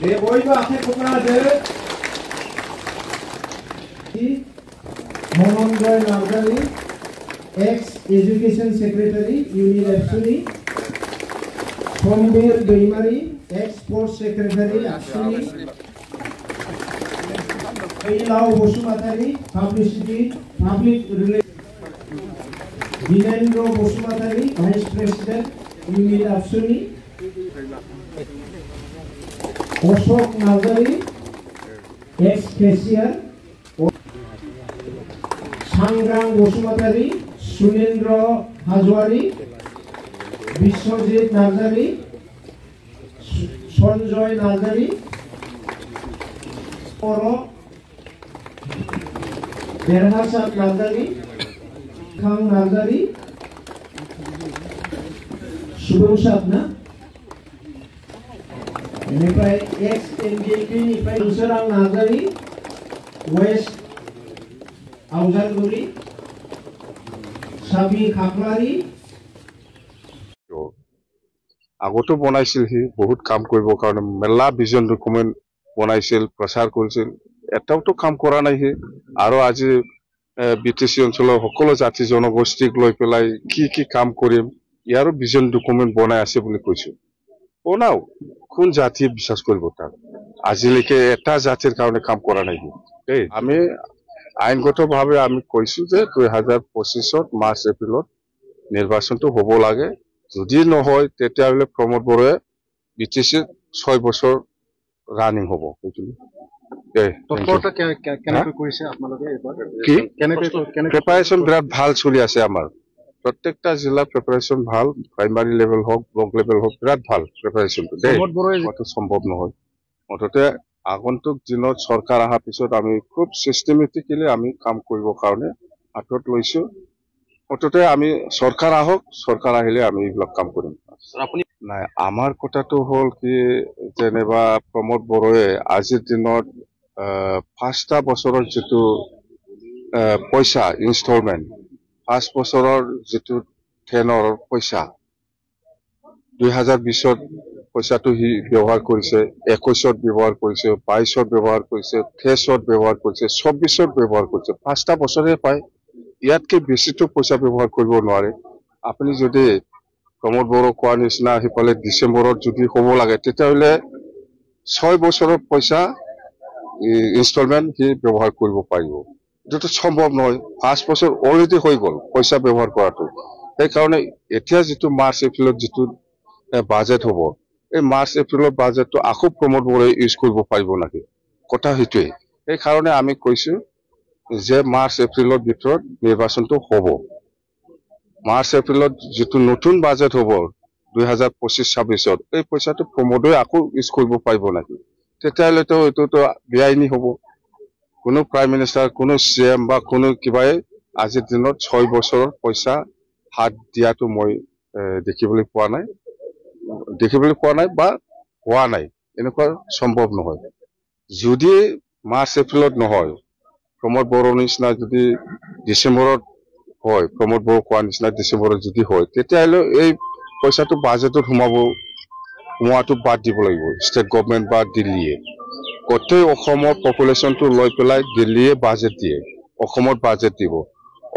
बयबो आखाइ खबनादो Mananjay Narzary ex education secretary unit एबसुनि Sambir Daimary ex sports secretary आसुनि Phailao Basumatary publicity public relation Dinendra Basumatary vice president unit एबसुनि अशोक नार्जारि एक्स केशियर सांग्रां बसुमतारि सुनेन्द्र हाजवारि विश्वजित नार्जारि सञ्जय नार्जारि देरहासात नार्जारि खां नार्जारि सुबुंसात ना बेनिफ्राय एक्स एनडिएलपि निफ्राय सोरां नार्जारि वेस्ट आवजालगुरि साबि खाख्लारि আগতো বনাইছিল হি বহুত কাম কৰিবৰ কাৰণে মেলা ভিজন ডকুমেন্ট বনাইছিল প্ৰচাৰ কৰিছিল এটাওতো কাম কৰা নাই হি আৰু আজি বিটিসি অঞ্চলৰ সকলো জাতি জনগোষ্ঠীক লৈ পেলাই কি কাম কৰিম ইয়াৰো ভিজন ডকুমেন্ট বনাই আছে বুলি কৈছো বনাও কোন জাতি বিশ্বাস কৰিব তাক আজিলৈকে এটা জাতিৰ কাৰণে কাম কৰা নাই হি আমি আইনগতভাৱে আমি কৈছো যে 2025ত মাৰ্চ এপ্ৰিলত নিৰ্বাচনটো হ'ব লাগে যদি নহয় তেতিয়াহলে প্ৰমোদ বড়াই বিটিসি 6 বছৰ ৰানিং হ'ব প্ৰিপাৰেচন বিৰাট ভাল চলি আছে আমাৰ প্ৰত্যেকটা জিলা প্ৰিপাৰেচন ভাল প্ৰাইমাৰী লেভেল হওক ব্লক লেভেল হওক বিৰাট ভাল প্ৰিপাৰেচনটো এইটো সম্ভৱ নহয় মুঠতে আগন্তুক দিনত চৰকাৰ অহাৰ পিছত আমি খুব সিস্টেমেটিক্যালি আমি কাম কৰিবৰ কাৰণে হাতত লৈছো মুঠতে আমি চৰকাৰ আহক চৰকাৰ আহিলে আমি এইবিলাক কাম কৰিম নাই আমাৰ কথাটো হ'ল কি যেনেবা প্ৰমোদ বড়াই আজিৰ দিনত 5টা বছৰৰ যেটো পইচা ইনষ্টলমেন্ট 5 বছৰৰ যেটো টেনৰ পইচা 2020ত পইচাটো হি ব্যৱহাৰ কৰিছে 21ত ব্যৱহাৰ কৰিছে 22ত ব্যৱহাৰ কৰিছে 23ত ব্যৱহাৰ কৰিছে 24ত ব্যৱহাৰ কৰিছে 5টা বছৰে পায় ইয়াতকে বেছিটো পইচা ব্যৱহাৰ কৰিব নোৱাৰে আপুনি যদি প্ৰমোদ বড়াই কোৱা নিচিনা হিপালে ডিসেম্বৰত যদি হ'ব লাগে তেতিয়াহলে 6 বছৰৰ পইচা ইনষ্টলমেন্ট হি ব্যৱহাৰ কৰিব পাৰিব যেটো সম্ভৱ নহয় 5 বছৰ অলৰেডি হৈ গল পইচা ব্যৱহাৰ কৰাটো এই কাৰণে এতিয়া যেটো মাৰ্চ এপ্ৰিলত যেটো বাজেট হ'ব এই মাৰ্চ এপ্ৰিলৰ বাজেটটো আকৌ প্ৰমোদ বড়াই ইউজ কৰিব পাৰিব নাকি কথা হিটোৱে এই কাৰণে আমি কৈছো যে মাৰ্চ এপ্ৰিলৰ ভিতৰত নিৰ্বাচনটো হ'ব মাৰ্চ এপ্ৰিলত যেটো নতুন বাজেট হ'ব 2025-26ত এই পইচাটো প্ৰমোদে আকৌ ইউজ কৰিব পাৰিব নাকি তেতিয়াহলে তো এটোতো বেআইনী হ'ব কোনো প্ৰাইম মিনিষ্টাৰ কোনো সিএম বা কোনো কিবাই আজিৰ দিনত 6 বছৰৰ পইচা হাত দিয়াটো মই দেখিবলৈ পোৱা নাই বা হোৱা নাই এনেকুৱা সম্ভৱ নহয় যদি মাৰ্চ এপ্ৰিলত নহয় প্ৰমোদ বড়াৰ নিচিনা যদি ডিসেম্বৰত হয় প্ৰমোদ বড়াই কোৱা নিচিনা ডিসেম্বৰত যদি হয় তেতিয়াহলে এই পইচাটো বাজেটত সোমাৱাটো বাদ দিব লাগিব ষ্টেট গভৰ্নমেন্ট বা দিল্লীয়ে গোটেই অসমৰ পপুলেশনটো লৈ পেলাই দিল্লীয়ে বাজেট দিয়ে অসমত বাজেট দিব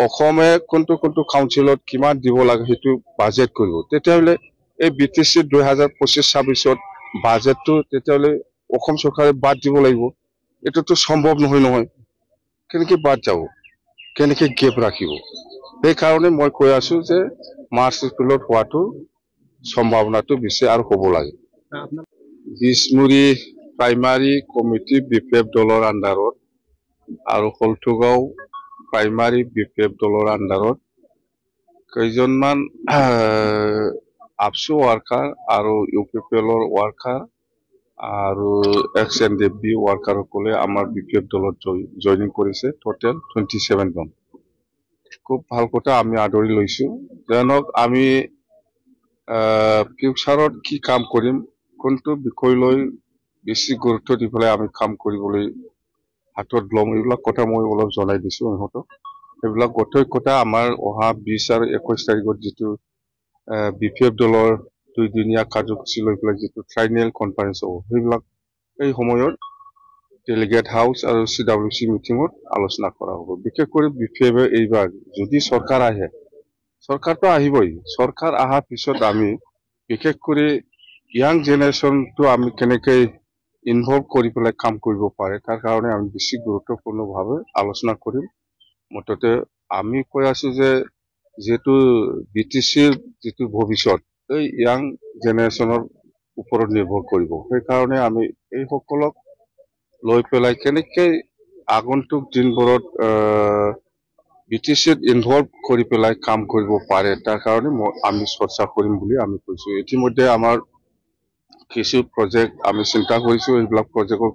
অসমে কোনটো কাউন্সিলত কিমান দিব লাগে হেতু বাজেট কৰিব তেতিয়াহলে এই বিটিসি 2025-26ত বাজেটটো তেতিয়াহলে অসম চৰকাৰে বাদ দিব লাগিব এটোতো সম্ভৱ নহয় কেনেকে বাদ যাব কেনেকে গেপ ৰাখিব এই কাৰণে মই কৈ আছো যে মাৰ্চ এপ্ৰিলত হোৱাটো সম্ভাৱনাটো বেছি আৰু হ'ব লাগে বিষ্ণুৰি প্ৰাইমাৰী কমিটি বিপিএফ দলৰ আন্ডাৰত আৰু হলথুগাঁও প্ৰাইমাৰী বিপিএফ দলৰ আন্ডাৰত কেইজনমান আপসু ওয়াৰ্কাৰ আৰু ইউপিপিএলৰ ওয়াৰ্কাৰ আৰু এক্সএনডিবি ওয়াৰ্কাৰ সকলে আমাৰ বিপিএফ দলত জয়নিং কৰিছে টোটাল 27 জন খুব ভাল কথা আমি আদৰি লৈছো জানক আমি ফিউচাৰত কি কাম কৰিম কোনটো বিষয় লৈ বেছি গুৰুত্ব দি পেলাই আমি কাম কৰিবলৈ হাতত লম এইবিলাক কথা মই অলপ জনাই দিছো ইহঁতক এইবিলাক গোটেই কথা আমাৰ অহা 20 আৰু 21 তাৰিখত যেটো বিপিএফ দলৰ দুই দিনীয়া কাৰ্যসূচী লৈ পেলাই যেটো ট্ৰাইনেল কনফাৰেন্স হ'ব সেইবিলাক এই সময়ত ডেলিগেট হাউস আৰু CWC মিটিঙত আলোচনা কৰা হ'ব। বিশেষকৈ বিফেবে এইবাৰ যদি চৰকাৰ আহে, চৰকাৰটো আহিবই, চৰকাৰ অহাৰ পিছত আমি বিশেষ কৰি ইয়াং জেনেৰেশ্যনটো আমি কেনেকৈ ইনভলভ কৰি পেলাই কাম কৰিব পাৰে তাৰ কাৰণে আমি বেছি গুৰুত্বপূৰ্ণভাৱে আলোচনা কৰিম। মুঠতে আমি কৈ আছো যে যেটো BTCৰ যেটো ভৱিষ্যত এই ইয়াং জেনেৰেশ্যনৰ ওপৰত নিৰ্ভৰ কৰিব। সেইকাৰণে আমি এই সকলক লৈ পেলাই কেনেকৈ আগন্তুক দিনবোৰত BTCত ইনভলভ কৰি পেলাই কাম কৰিব পাৰে তাৰ কাৰণে আমি চৰ্চা কৰিম বুলি আমি কৈছো। ইতিমধ্যে আমাৰ কিছু প্ৰজেক্ট আমি চিন্তা কৰিছো, এইবিলাক প্ৰজেক্টৰ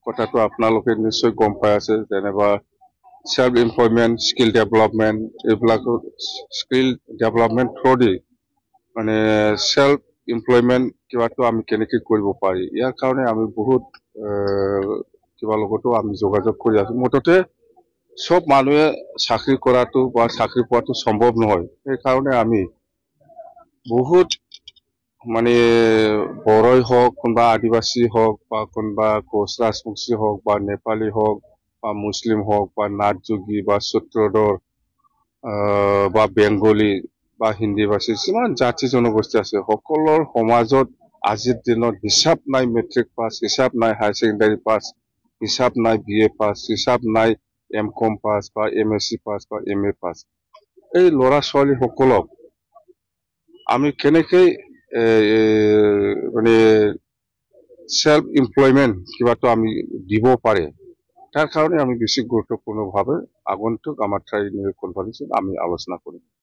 কথাটো আপোনালোকে নিশ্চয় গম পাই আছে, যেনেবা self employment, skill development, এইবিলাক স্কিল ডেভেলপমেন্ট থ্ৰু দি মানে self employment কিবাটো আমি কেনেকৈ কৰিব পাৰি ইয়াৰ কাৰণে আমি বহুত কিবা লগতো আমি যোগাযোগ কৰি আছো। মুঠতে সব মানুহে চাকৰি কৰাটো বা চাকৰি পোৱাটো সম্ভৱ নহয়। সেইকাৰণে আমি বহুত মানে বড়ই হওক, কোনোবা আদিবাসী হওক বা কোনোবা কোচ ৰাজবংশী হওক বা নেপালী হওক বা মুছলিম হওক বা নাথযোগী বা সূত্ৰধৰ বা বেংগলী বা হিন্দী ভাষী যিমান জাতি জনগোষ্ঠী আছে সকলৰ সমাজত আজিৰ দিনত হিচাপ নাই মেট্ৰিক পাছ, হিচাপ নাই হায়াৰ ছেকেণ্ডাৰী পাছ, হিচাপ নাই BA পাছ, হিচাপ নাই MCOM পাছ বা MSc পাছ বা MA পাছ। এই ল'ৰা ছোৱালী সকলক আমি কেনেকৈ মানে সেলফ এমপ্লয়মেন্ট কিবাটো আমি দিব পাৰে তাৰ কাৰণে আমি বেছি গুৰুত্বপূৰ্ণভাৱে আগন্তুক আমাৰ ট্ৰাইনিং কনফাৰেন্সে আমি আলোচনা কৰি।